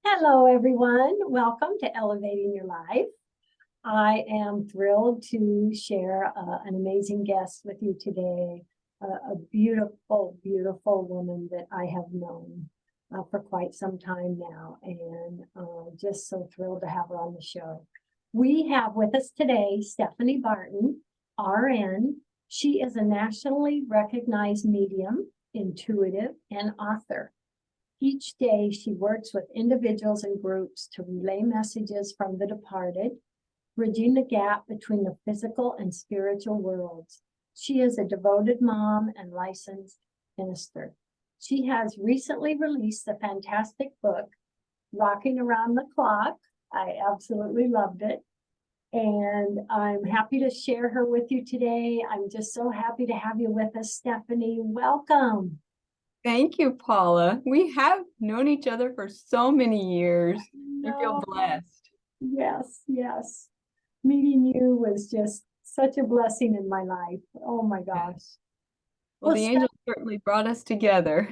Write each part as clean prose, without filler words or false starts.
Hello, everyone. Welcome to Elevating Your Life. I am thrilled to share an amazing guest with you today, a beautiful, beautiful woman that I have known for quite some time now, and just so thrilled to have her on the show. We have with us today Steffany Barton, RN. She is a nationally recognized medium, intuitive, and author. Each day, she works with individuals and groups to relay messages from the departed, bridging the gap between the physical and spiritual worlds. She is a devoted mom and licensed minister. She has recently released the fantastic book, Rocking Around the Clock. I absolutely loved it. And I'm happy to share her with you today. I'm just so happy to have you with us, Steffany. Welcome. Thank you, Paula. We have known each other for so many years. I feel No. blessed. Yes, yes. Meeting you was just such a blessing in my life. Oh my gosh. Well, Well, the angels certainly brought us together.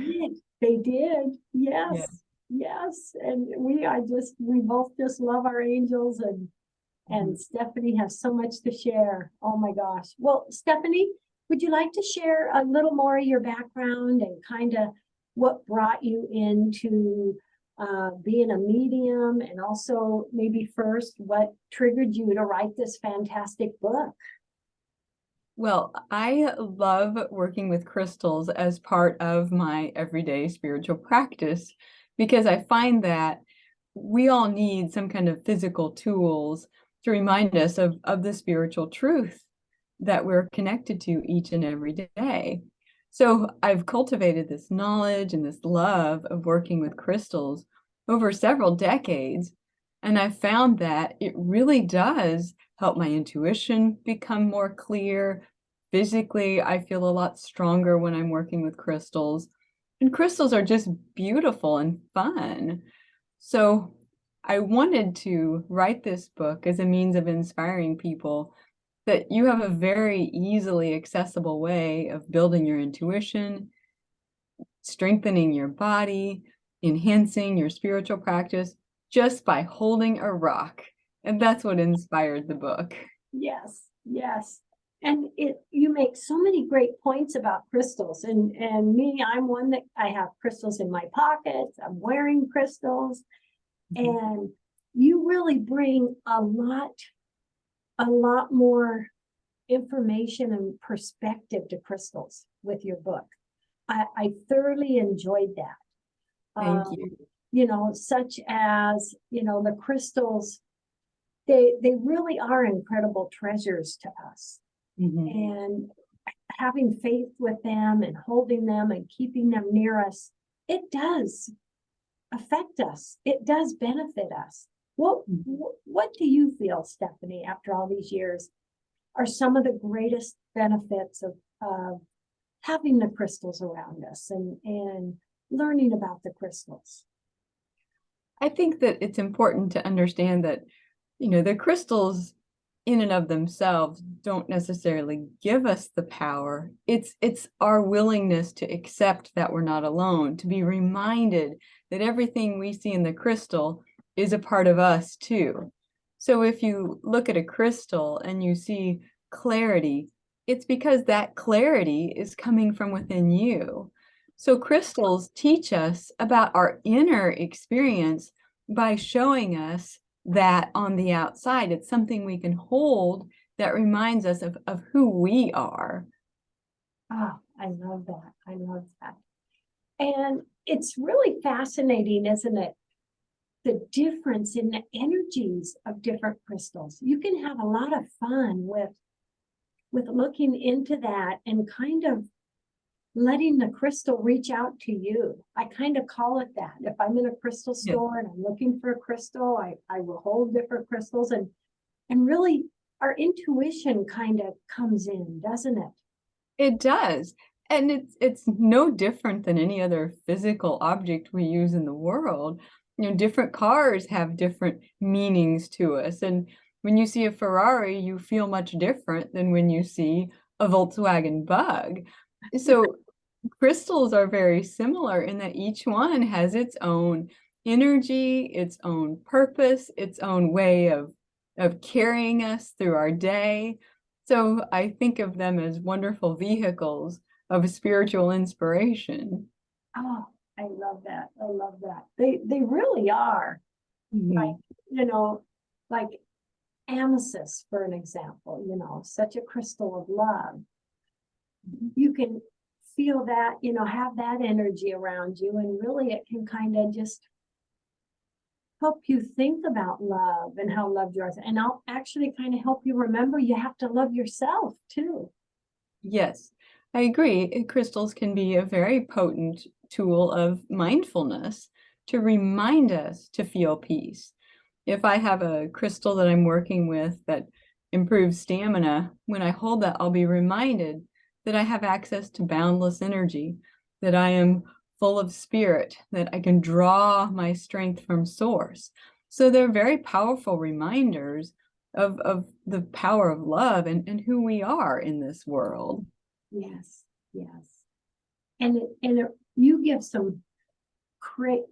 they did. Yeah. Yes, yes. And we both just love our angels, and Steffany has so much to share. Oh my gosh. Well, Steffany, would you like to share a little more of your background and kind of what brought you into being a medium, and also maybe first what triggered you to write this fantastic book? Well, I love working with crystals as part of my everyday spiritual practice because I find that we all need some kind of physical tools to remind us of the spiritual truth that we're connected to each and every day. So I've cultivated this knowledge and this love of working with crystals over several decades. And I found that it really does help my intuition become more clear. Physically, I feel a lot stronger when I'm working with crystals. And crystals are just beautiful and fun. So I wanted to write this book as a means of inspiring people that you have a very easily accessible way of building your intuition, strengthening your body, enhancing your spiritual practice just by holding a rock. And that's what inspired the book. Yes, yes. And you make so many great points about crystals. And me, I'm one that I have crystals in my pockets. I'm wearing crystals. And you really bring a lot more information and perspective to crystals with your book. I thoroughly enjoyed that. Thank you. Such as, the crystals, they really are incredible treasures to us. And having faith with them and holding them and keeping them near us, it does affect us. It does benefit us. What do you feel, Steffany, after all these years, are some of the greatest benefits of having the crystals around us and learning about the crystals? I think that it's important to understand that, the crystals in and of themselves don't necessarily give us the power. It's our willingness to accept that we're not alone, to be reminded that everything we see in the crystal is a part of us too. So if you look at a crystal and you see clarity, it's because that clarity is coming from within you. So crystals teach us about our inner experience by showing us that on the outside. It's something we can hold that reminds us of who we are. Oh, I love that. I love that. And it's really fascinating, isn't it? The difference in the energies of different crystals. You can have a lot of fun with looking into that and kind of letting the crystal reach out to you. I kind of call it that. If I'm in a crystal store and I'm looking for a crystal, I will hold different crystals, and really our intuition kind of comes in, doesn't it? It does. And it's no different than any other physical object we use in the world. Different cars have different meanings to us. And when you see a Ferrari, you feel much different than when you see a Volkswagen Bug. So crystals are very similar in that each one has its own energy, its own purpose, its own way of carrying us through our day. So I think of them as wonderful vehicles of spiritual inspiration. Oh, I love that. I love that. They really are. Like, Mhm. you know, like amethyst, for an example, such a crystal of love. You can feel that, have that energy around you, and really it can kind of just help you think about love and how loved you are. And I'll actually kind of help you remember you have to love yourself too. Yes, I agree. Crystals can be a very potent tool of mindfulness to remind us to feel peace. If I have a crystal that I'm working with that improves stamina, when I hold that, I'll be reminded that I have access to boundless energy, that I am full of spirit, that I can draw my strength from source. So they're very powerful reminders of the power of love and who we are in this world. Yes, yes. You give some great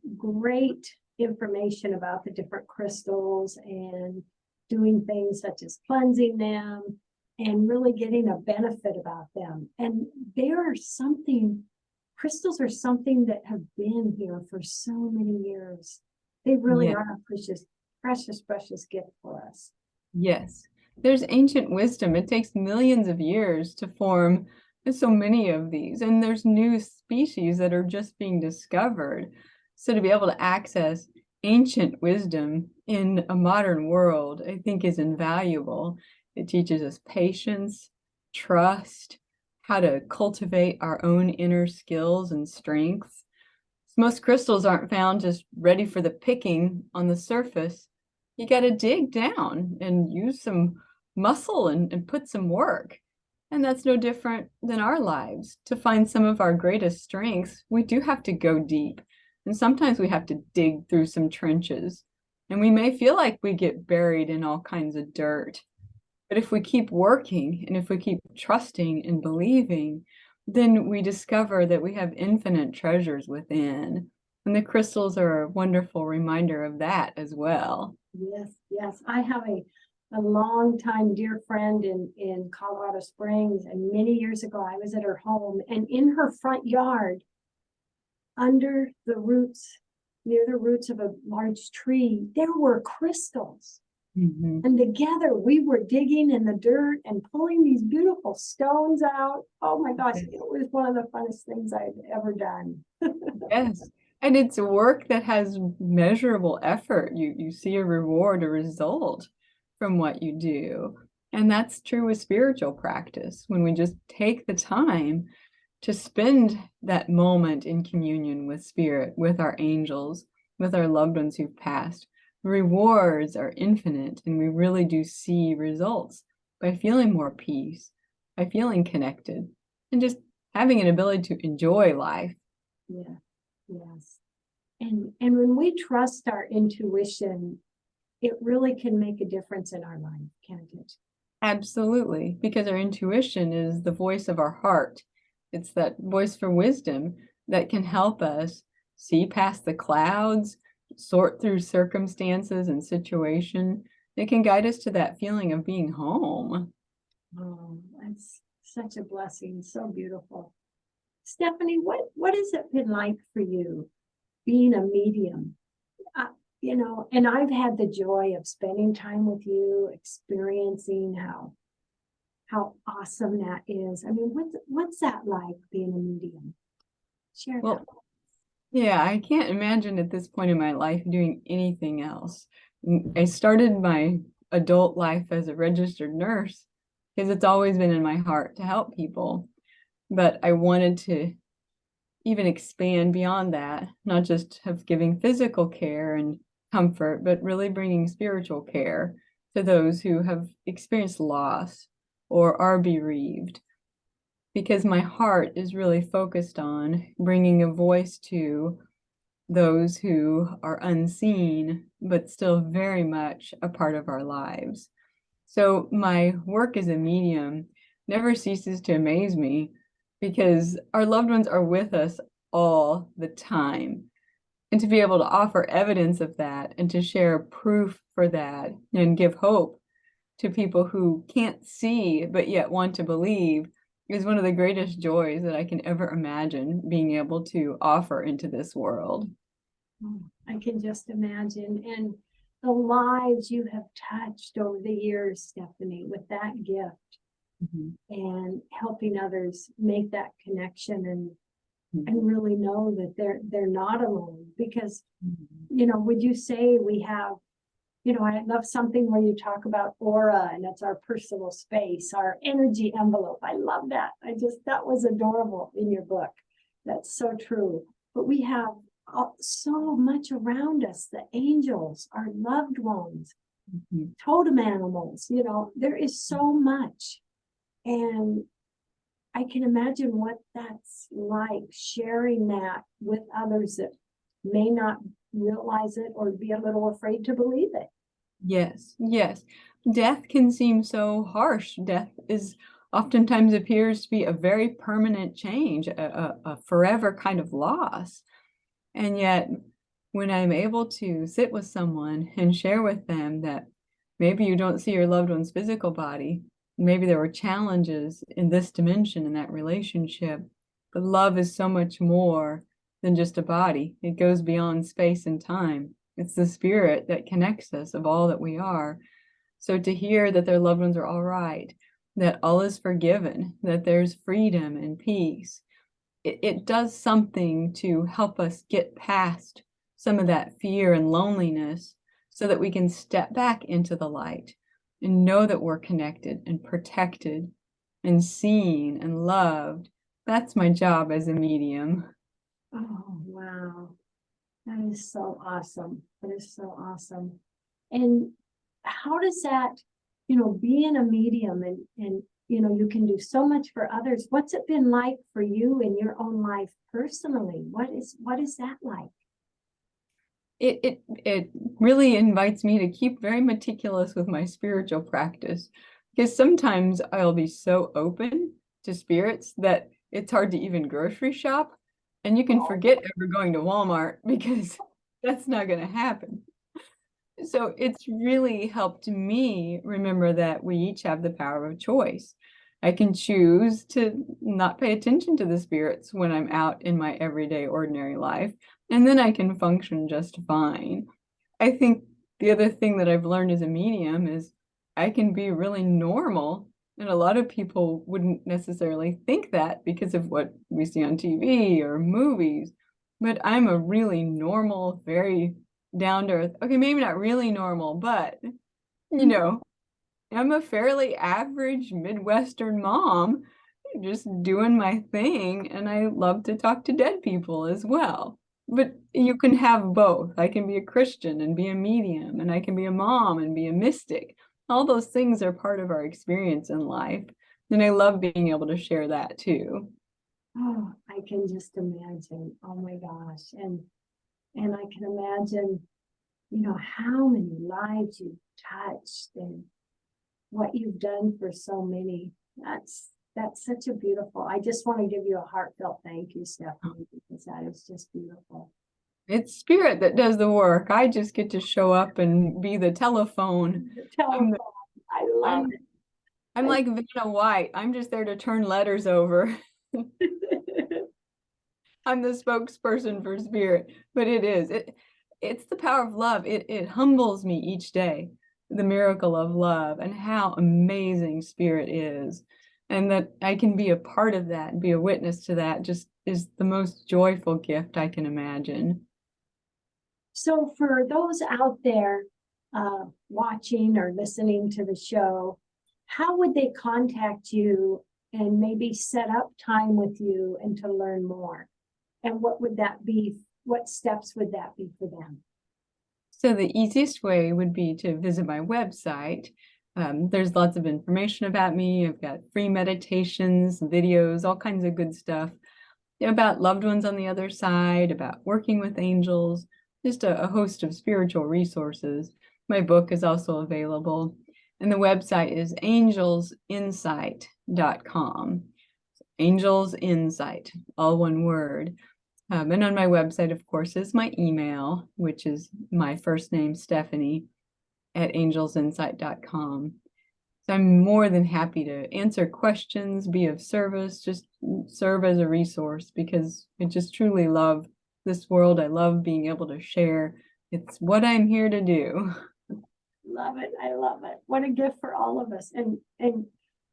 information about the different crystals and doing things such as cleansing them and really getting a benefit about them. And they are something, crystals are something that have been here for so many years. They really Yeah. are a precious, precious, precious gift for us. Yes, there's ancient wisdom. It takes millions of years to form so many of these, and there's new species that are just being discovered. So to be able to access ancient wisdom in a modern world, I think is invaluable. It teaches us patience, trust, how to cultivate our own inner skills and strengths. Most crystals aren't found just ready for the picking on the surface. You got to dig down and use some muscle and put some work. And that's no different than our lives. To find some of our greatest strengths, we do have to go deep. And sometimes we have to dig through some trenches. And we may feel like we get buried in all kinds of dirt. But if we keep working and if we keep trusting and believing, then we discover that we have infinite treasures within. And the crystals are a wonderful reminder of that as well. Yes, yes. I have a long time dear friend in Colorado Springs, and many years ago I was at her home, and in her front yard, under the roots, near the roots of a large tree, there were crystals. Mhm. And together we were digging in the dirt and pulling these beautiful stones out. Oh my gosh, it was one of the funnest things I've ever done. Yes. And it's work that has measurable effort. You see a reward, a result from what you do. And that's true with spiritual practice. When we just take the time to spend that moment in communion with spirit, with our angels, with our loved ones who've passed, the rewards are infinite, and we really do see results by feeling more peace, by feeling connected, and just having an ability to enjoy life. Yeah, yes. And when we trust our intuition, it really can make a difference in our life, can't it? Absolutely, because our intuition is the voice of our heart. It's that voice for wisdom that can help us see past the clouds, sort through circumstances and situation. It can guide us to that feeling of being home. Oh, that's such a blessing, so beautiful. Steffany, what has it been like for you being a medium? And I've had the joy of spending time with you, experiencing how awesome that is. I mean, what's that like being a medium? Share that. Well, yeah, I can't imagine at this point in my life doing anything else. I started my adult life as a registered nurse because it's always been in my heart to help people. But I wanted to even expand beyond that, not just of giving physical care and comfort, but really bringing spiritual care to those who have experienced loss or are bereaved. Because my heart is really focused on bringing a voice to those who are unseen, but still very much a part of our lives. So my work as a medium never ceases to amaze me because our loved ones are with us all the time. And to be able to offer evidence of that and to share proof for that and give hope to people who can't see but yet want to believe is one of the greatest joys that I can ever imagine being able to offer into this world. Oh, I can just imagine. And the lives you have touched over the years, Steffany, with that gift and helping others make that connection and really know that they're not alone. Because, would you say we have, I love something where you talk about aura, and it's our personal space, our energy envelope. I love that. That was adorable in your book. That's so true. But we have so much around us, the angels, our loved ones, totem animals, there is so much. And I can imagine what that's like, sharing that with others that may not realize it or be a little afraid to believe it. Yes, yes. Death can seem so harsh. Death is oftentimes appears to be a very permanent change, a forever kind of loss. And yet, when I'm able to sit with someone and share with them that maybe you don't see your loved one's physical body, maybe there were challenges in this dimension in that relationship, but love is so much more than just a body. It goes beyond space and time. It's the spirit that connects us of all that we are. So to hear that their loved ones are all right, that all is forgiven, that there's freedom and peace, it does something to help us get past some of that fear and loneliness so that we can step back into the light and know that we're connected and protected and seen and loved. That's my job as a medium. Oh, wow. That is so awesome. That is so awesome. And how does that, being a medium and you can do so much for others. What's it been like for you in your own life personally? What is that like? It really invites me to keep very meticulous with my spiritual practice, because sometimes I'll be so open to spirits that it's hard to even grocery shop, and you can forget ever going to Walmart because that's not going to happen. So it's really helped me remember that we each have the power of choice. I can choose to not pay attention to the spirits when I'm out in my everyday ordinary life, and then I can function just fine. I think the other thing that I've learned as a medium is I can be really normal, and a lot of people wouldn't necessarily think that because of what we see on TV or movies, but I'm a really normal, very down to earth, okay, maybe not really normal, but I'm a fairly average Midwestern mom, just doing my thing, and I love to talk to dead people as well. But you can have both. I can be a Christian and be a medium, and I can be a mom and be a mystic. All those things are part of our experience in life, and I love being able to share that too. Oh, I can just imagine. Oh my gosh. And I can imagine, how many lives you've touched and what you've done for so many. That's such a beautiful. I just want to give you a heartfelt thank you, Steffany, because that is just beautiful. It's spirit that does the work. I just get to show up and be the telephone. The telephone. I love it. I'm like Vanna White. I'm just there to turn letters over. I'm the spokesperson for spirit, but it's the power of love. It humbles me each day, the miracle of love and how amazing spirit is. And that I can be a part of that and be a witness to that just is the most joyful gift I can imagine. So for those out there watching or listening to the show, how would they contact you and maybe set up time with you and to learn more? And what would that be? What steps would that be for them? So the easiest way would be to visit my website. There's lots of information about me. I've got free meditations, videos, all kinds of good stuff about loved ones on the other side, about working with angels, just a host of spiritual resources. My book is also available, and the website is angelsinsight.com. Angels Insight, all one word. And on my website, of course, is my email, which is my first name, Steffany, at angelsinsight.com. So I'm more than happy to answer questions, be of service, just serve as a resource, because I just truly love this world. I love being able to share. It's what I'm here to do. Love it. I love it. What a gift for all of us. And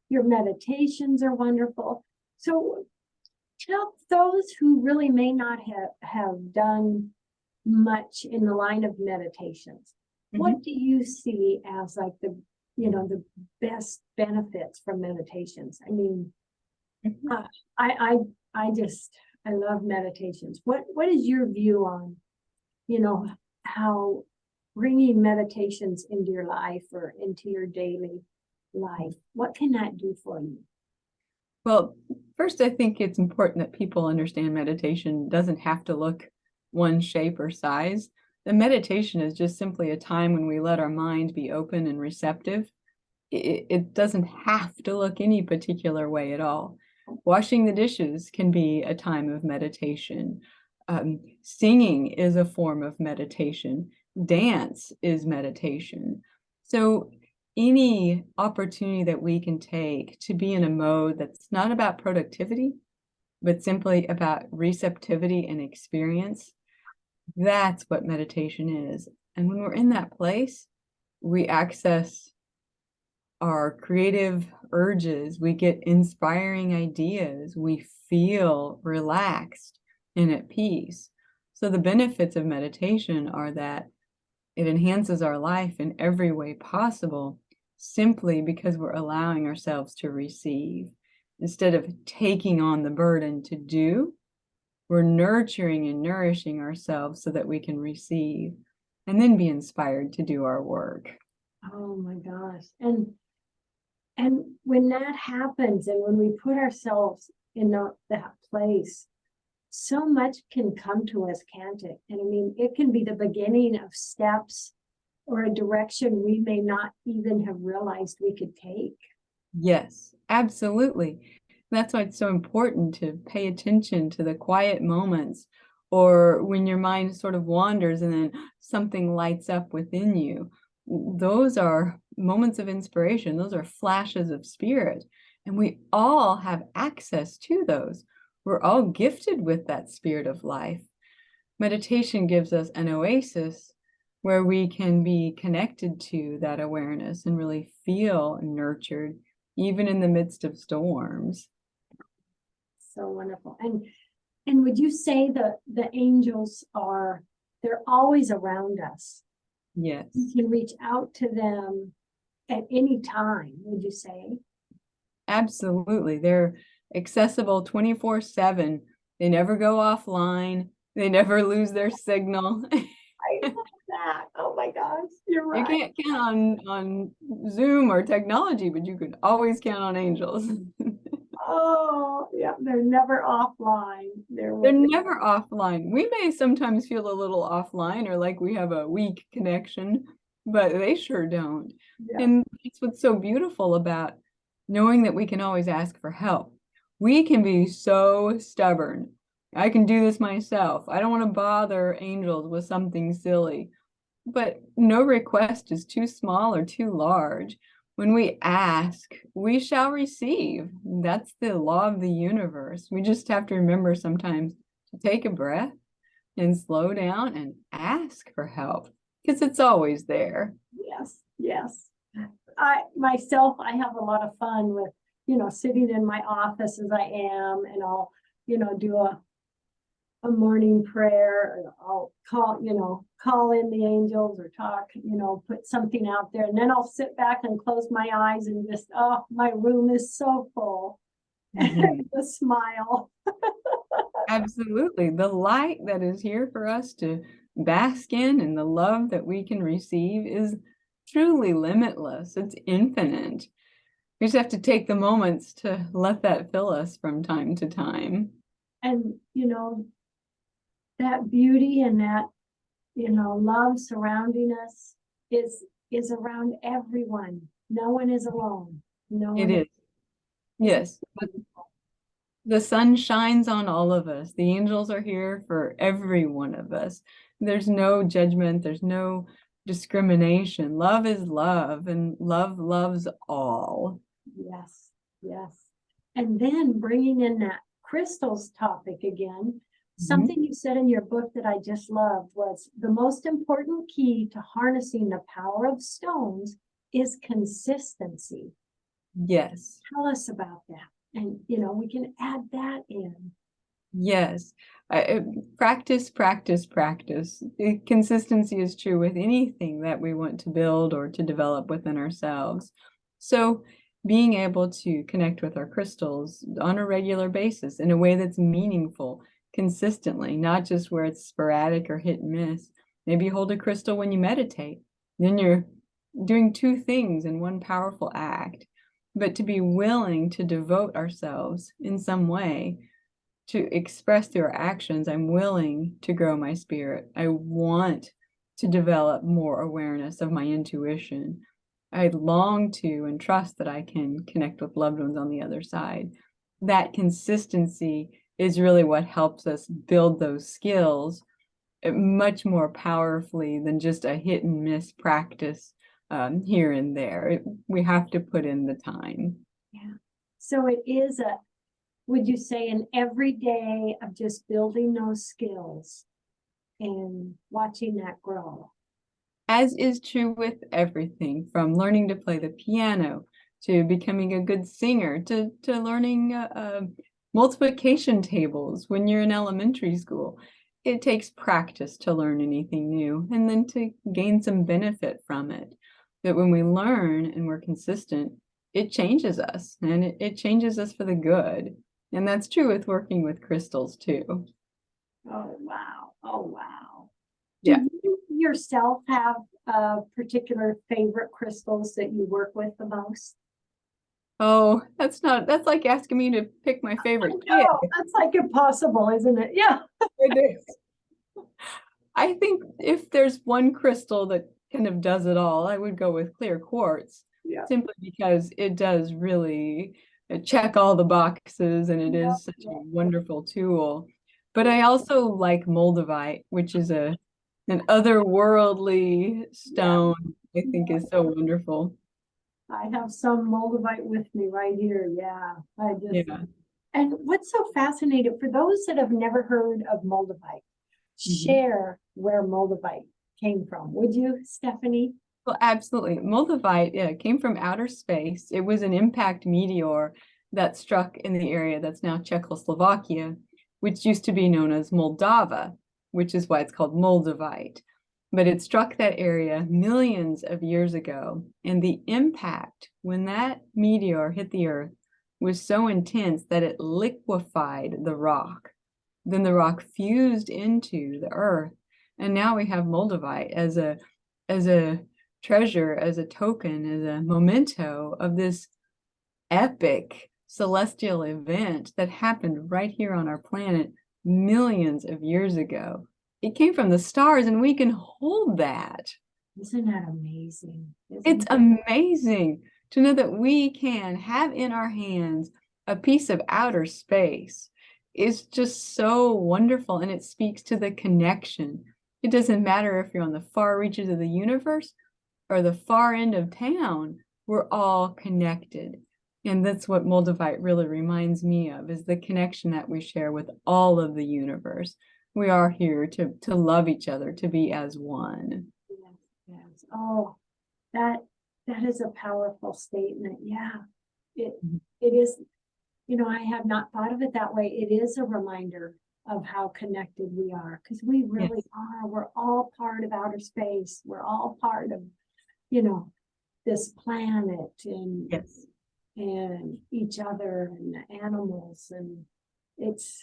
your meditations are wonderful. So tell those who really may not have done much in the line of meditations, what do you see as like the best benefits from meditations? I mean, I love meditations. What is your view on, how bringing meditations into your life or into your daily life? What can that do for you? Well, first, I think it's important that people understand meditation doesn't have to look one shape or size. The meditation is just simply a time when we let our mind be open and receptive. It doesn't have to look any particular way at all. Washing the dishes can be a time of meditation. Singing is a form of meditation. Dance is meditation. So any opportunity that we can take to be in a mode that's not about productivity, but simply about receptivity and experience, that's what meditation is. And when we're in that place, we access our creative urges, we get inspiring ideas, we feel relaxed and at peace. So the benefits of meditation are that it enhances our life in every way possible, simply because we're allowing ourselves to receive. Instead of taking on the burden to do, we're nurturing and nourishing ourselves so that we can receive and then be inspired to do our work. Oh my gosh. And when that happens, and when we put ourselves in that place, so much can come to us, can't it? And I mean, it can be the beginning of steps or a direction we may not even have realized we could take. Yes, absolutely. That's why it's so important to pay attention to the quiet moments, or when your mind sort of wanders and then something lights up within you. Those are moments of inspiration. Those are flashes of spirit. And we all have access to those. We're all gifted with that spirit of life. Meditation gives us an oasis where we can be connected to that awareness and really feel nurtured, even in the midst of storms. So wonderful. And would you say the angels they're always around us? Yes. You can reach out to them at any time, would you say? Absolutely. They're accessible 24/7. They never go offline. They never lose their signal. I love that. Oh my gosh, you're right. You can't count on Zoom or technology, but you can always count on angels. Oh, yeah, they're never offline. They're never offline. We may sometimes feel a little offline or like we have a weak connection, but they sure don't. Yeah. And that's what's so beautiful about knowing that we can always ask for help. We can be so stubborn. I can do this myself. I don't want to bother angels with something silly. But no request is too small or too large. When we ask, we shall receive. That's the law of the universe. We just have to remember sometimes to take a breath and slow down and ask for help, because it's always there. Yes, yes. I have a lot of fun with, sitting in my office as I am, and I'll, do a morning prayer, and I'll call in the angels or talk, put something out there, and then I'll sit back and close my eyes and just, oh, my room is so full. The smile. Absolutely. The light that is here for us to bask in and the love that we can receive is truly limitless. It's infinite. We just have to take the moments to let that fill us from time to time. And, that beauty and that, love surrounding us is around everyone. No one is alone. No one It is. Yes. The sun shines on all of us. The angels are here for every one of us. There's no judgment. There's no discrimination. Love is love, and love loves all. Yes, yes. And then bringing in that crystals topic again, something you said in your book that I just loved was the most important key to harnessing the power of stones is consistency. Yes. Tell us about that. And, we can add that in. Yes. Practice, practice, practice. Consistency is true with anything that we want to build or to develop within ourselves. So being able to connect with our crystals on a regular basis in a way that's meaningful, consistently, not just where it's sporadic or hit and miss. Maybe hold a crystal when you meditate. Then you're doing two things in one powerful act. But to be willing to devote ourselves in some way to express through our actions, I'm willing to grow my spirit. I want to develop more awareness of my intuition. I long to and trust that I can connect with loved ones on the other side. That consistency is really what helps us build those skills much more powerfully than just a hit and miss practice here and there. We have to put in the time. Yeah. So it is would you say, an everyday of just building those skills and watching that grow? As is true with everything, from learning to play the piano, to becoming a good singer, to learning multiplication tables when you're in elementary school. It takes practice to learn anything new and then to gain some benefit from it. That when we learn and we're consistent, it changes us, and it changes us for the good. And that's true with working with crystals too. Oh, wow. Oh, wow. Yeah. Do you yourself have particular favorite crystals that you work with the most? Oh, that's like asking me to pick my favorite kid. No, that's like impossible, isn't it? Yeah. It is. I think if there's one crystal that kind of does it all, I would go with clear quartz. Yeah. Simply because it does really check all the boxes, and it is such a wonderful tool. But I also like moldavite, which is an otherworldly stone. I think is so wonderful. I have some moldavite with me right here. Yeah. Yeah. And what's so fascinating for those that have never heard of moldavite, share where moldavite came from. Would you, Steffany? Well, absolutely. Moldavite came from outer space. It was an impact meteor that struck in the area that's now Czechoslovakia, which used to be known as Moldava, which is why it's called Moldavite. But it struck that area millions of years ago, and the impact when that meteor hit the Earth was so intense that it liquefied the rock. Then the rock fused into the Earth, and now we have Moldavite as a treasure, as a token, as a memento of this epic celestial event that happened right here on our planet millions of years ago. It came from the stars, and we can hold that. Isn't that amazing? It's amazing to know that we can have in our hands a piece of outer space. It's just so wonderful, and it speaks to the connection. It doesn't matter if you're on the far reaches of the universe or the far end of town, we're all connected. And that's what Moldavite really reminds me of, is the connection that we share with all of the universe. We are here to love each other, to be as one. Yes, yes. Oh, that is a powerful statement. Yeah, it is. I have not thought of it that way. It is a reminder of how connected we are, because we really are. We're all part of outer space. We're all part of, this planet and each other and the animals. And it's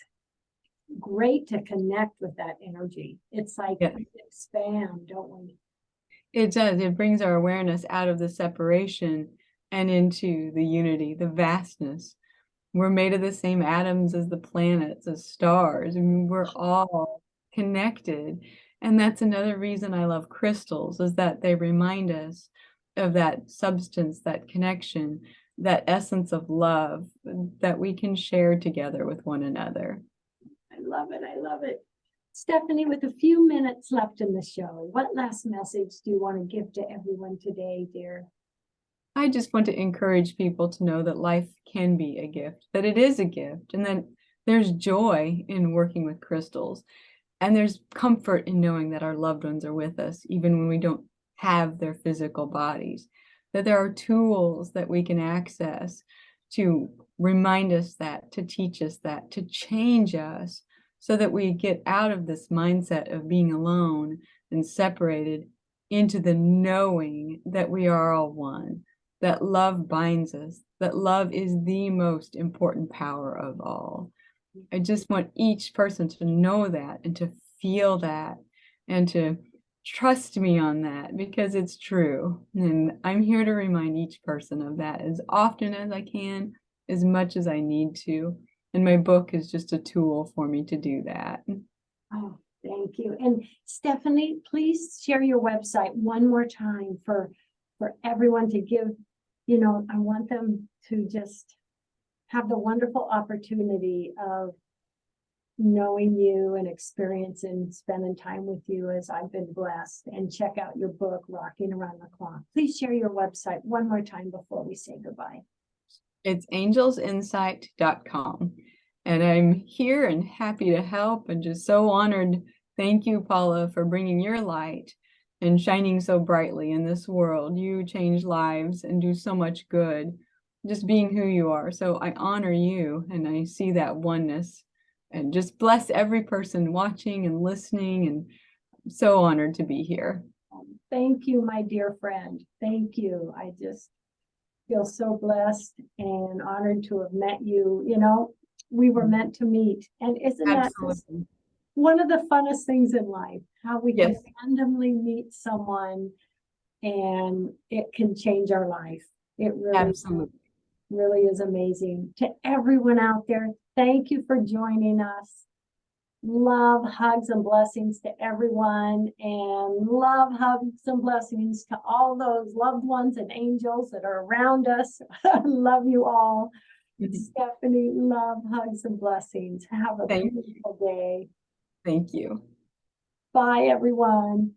great to connect with that energy. It's like we expand, don't we? It does. It brings our awareness out of the separation and into the unity, the vastness. We're made of the same atoms as the planets, as stars. I mean, we're all connected. And that's another reason I love crystals, is that they remind us of that substance, that connection. that essence of love that we can share together with one another. I love it. I love it. Steffany, with a few minutes left in the show, what last message do you want to give to everyone today, dear? I just want to encourage people to know that life can be a gift, that it is a gift, and that there's joy in working with crystals. And there's comfort in knowing that our loved ones are with us, even when we don't have their physical bodies, that there are tools that we can access to remind us that, to teach us that, to change us, so that we get out of this mindset of being alone and separated into the knowing that we are all one, that love binds us, that love is the most important power of all. I just want each person to know that and to feel that and to trust me on that, because it's true. And I'm here to remind each person of that as often as I can, as much as I need to. And my book is just a tool for me to do that. Oh, thank you. And Steffany, please share your website one more time for everyone to give. I want them to just have the wonderful opportunity of knowing you and experiencing spending time with you as I've been blessed, and check out your book, Rocking Around the Clock. Please share your website one more time before we say goodbye. It's angelsinsight.com. And I'm here and happy to help, and just so honored. Thank you, Paula, for bringing your light and shining so brightly in this world. You change lives and do so much good, just being who you are. So I honor you, and I see that oneness, and just bless every person watching and listening, and I'm so honored to be here. Thank you, my dear friend. Thank you. I just feel so blessed and honored to have met you. We were meant to meet. And isn't that just one of the funnest things in life, how we can randomly meet someone and it can change our life. It really is amazing. To everyone out there, thank you for joining us. Love, hugs, and blessings to everyone, and love, hugs, and blessings to all those loved ones and angels that are around us. Love you all. Steffany, love, hugs, and blessings. Have a beautiful day. Thank you. Bye, everyone.